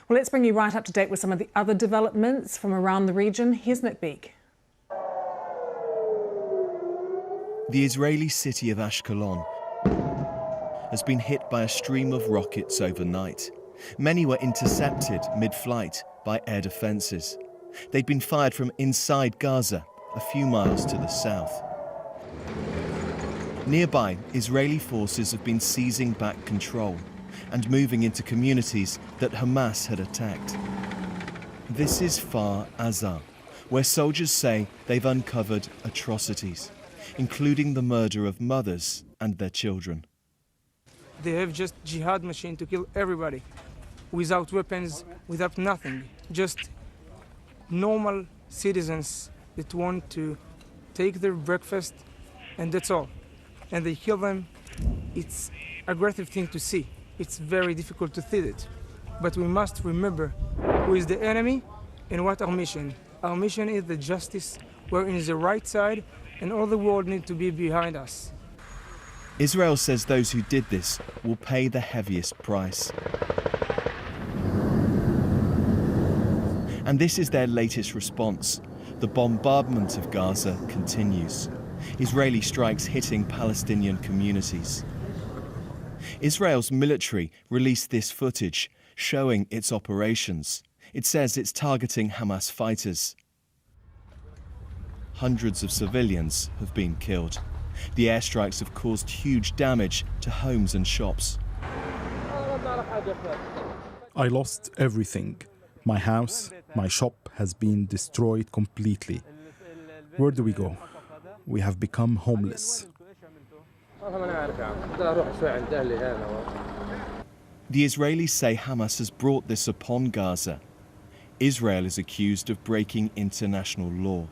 Well, let's bring you right up to date with some of the other developments from around the region. Here's Nick Beek. The Israeli city of Ashkelon has been hit by a stream of rockets overnight. Many were intercepted mid-flight by air defences. They'd been fired from inside Gaza, a few miles to the south. Nearby, Israeli forces have been seizing back control and moving into communities that Hamas had attacked. This is Kfar Aza, where soldiers say they've uncovered atrocities, including the murder of mothers and their children. They have just jihad machine to kill everybody, without weapons, without nothing, just normal citizens that want to take their breakfast, and that's all. And they kill them. It's an aggressive thing to see. It's very difficult to see it. But we must remember who is the enemy and what our mission. Our mission is the justice. We're in the right side, and all the world needs to be behind us. Israel says those who did this will pay the heaviest price. And this is their latest response. The bombardment of Gaza continues. Israeli strikes hitting Palestinian communities. Israel's military released this footage showing its operations. It says it's targeting Hamas fighters. Hundreds of civilians have been killed. The airstrikes have caused huge damage to homes and shops. I lost everything. My house, my shop has been destroyed completely. Where do we go? We have become homeless. The Israelis say Hamas has brought this upon Gaza. Israel is accused of breaking international law.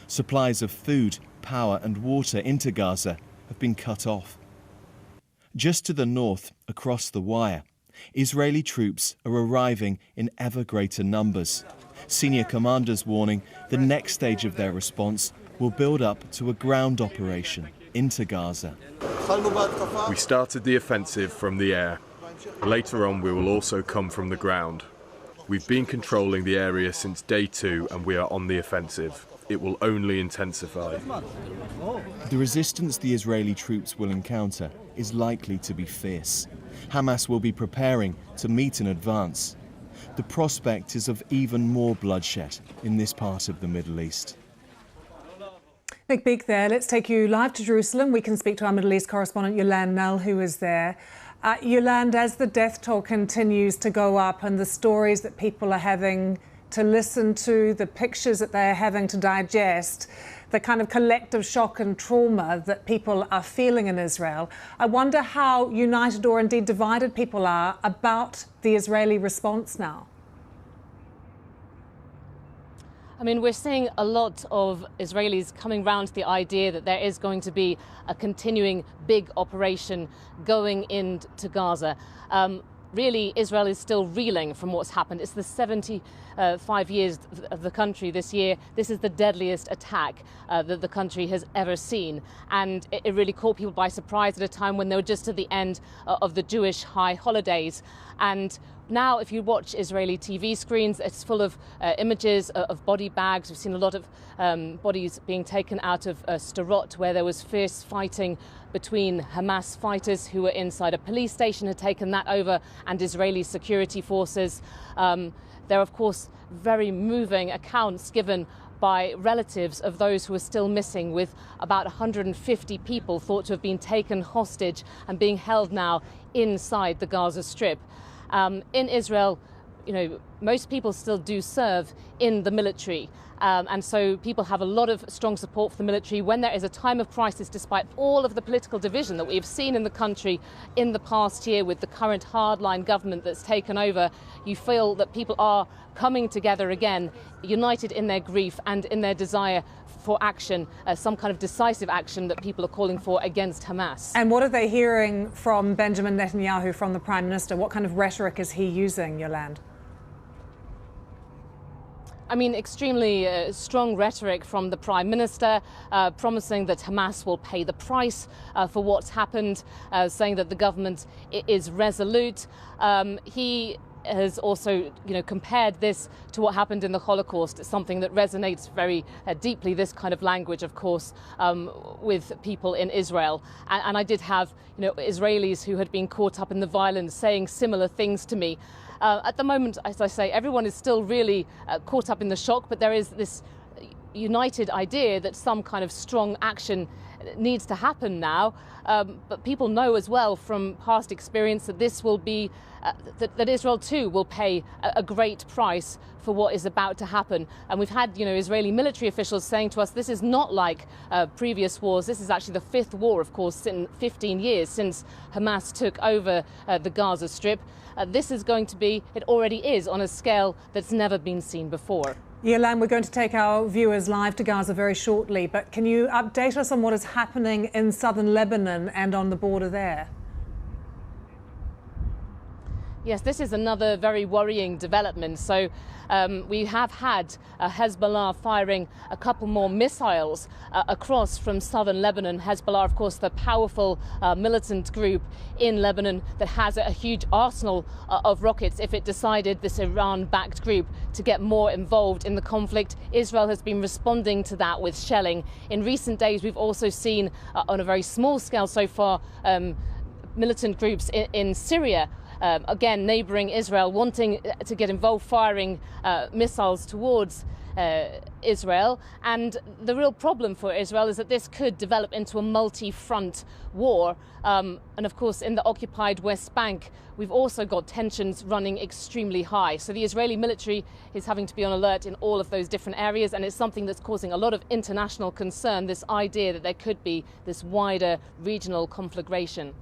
Supplies of food, power and water into Gaza have been cut off. Just to the north, across the wire, Israeli troops are arriving in ever greater numbers. Senior commanders warning the next stage of their response will build up to a ground operation into Gaza. We started the offensive from the air. Later on, we will also come from the ground. We've been controlling the area since day 2 and we are on the offensive. It will only intensify. The resistance the Israeli troops will encounter is likely to be fierce. Hamas will be preparing to meet in advance. The prospect is of even more bloodshed in this part of the Middle East. Nick Beek there. Let's take you live to Jerusalem. We can speak to our Middle East correspondent Yolande Nell, who is there. Yolande, as the death toll continues to go up and the stories that people are having to listen to, the pictures that they're having to digest, the kind of collective shock and trauma that people are feeling in Israel, I wonder how united or indeed divided people are about the Israeli response now. I mean, we're seeing a lot of Israelis coming round to the idea that there is going to be a continuing big operation going into Gaza. Really, Israel is still reeling from what's happened. It's the 75 years of the country this year. This is the deadliest attack that the country has ever seen. And it really caught people by surprise at a time when they were just at the end of the Jewish high holidays. And now, if you watch Israeli TV screens, it's full of images of body bags. We've seen a lot of bodies being taken out of Sderot, where there was fierce fighting between Hamas fighters who were inside a police station, had taken that over, and Israeli security forces. There are, of course, very moving accounts given by relatives of those who are still missing, with about 150 people thought to have been taken hostage and being held now inside the Gaza Strip. In Israel, you know, most people still do serve in the military. And so people have a lot of strong support for the military when there is a time of crisis, despite all of the political division that we've seen in the country in the past year with the current hardline government that's taken over. You feel that people are coming together again, united in their grief and in their desire for action, some kind of decisive action that people are calling for against Hamas. And what are they hearing from Benjamin Netanyahu, from the Prime Minister? What kind of rhetoric is he using, Yolande? I mean, extremely strong rhetoric from the Prime Minister, promising that Hamas will pay the price for what's happened, saying that the government is resolute. He has also, compared this to what happened in the Holocaust. It's something that resonates very deeply, this kind of language, of course, with people in Israel. And I did have, Israelis who had been caught up in the violence saying similar things to me. At the moment, as I say, everyone is still really caught up in the shock, but there is this united idea that some kind of strong action needs to happen now. But people know as well from past experience that this will be, that Israel too will pay a great price for what is about to happen. And we've had, Israeli military officials saying to us, this is not like previous wars. This is actually the fifth war, of course, in 15 years since Hamas took over the Gaza Strip. This is going to be, it already is, on a scale that's never been seen before. Yolan, we're going to take our viewers live to Gaza very shortly, but can you update us on what is happening in southern Lebanon and on the border there? Yes, this is another very worrying development. So we have had Hezbollah firing a couple more missiles across from southern Lebanon. Hezbollah, of course, the powerful militant group in Lebanon that has a huge arsenal of rockets if it decided, this Iran-backed group, to get more involved in the conflict. Israel has been responding to that with shelling. In recent days, we've also seen, on a very small scale so far, militant groups in Syria, again neighbouring Israel, wanting to get involved, firing missiles towards Israel. And the real problem for Israel is that this could develop into a multi-front war. And of course, in the occupied West Bank, we've also got tensions running extremely high. So the Israeli military is having to be on alert in all of those different areas, and it's something that's causing a lot of international concern, this idea that there could be this wider regional conflagration.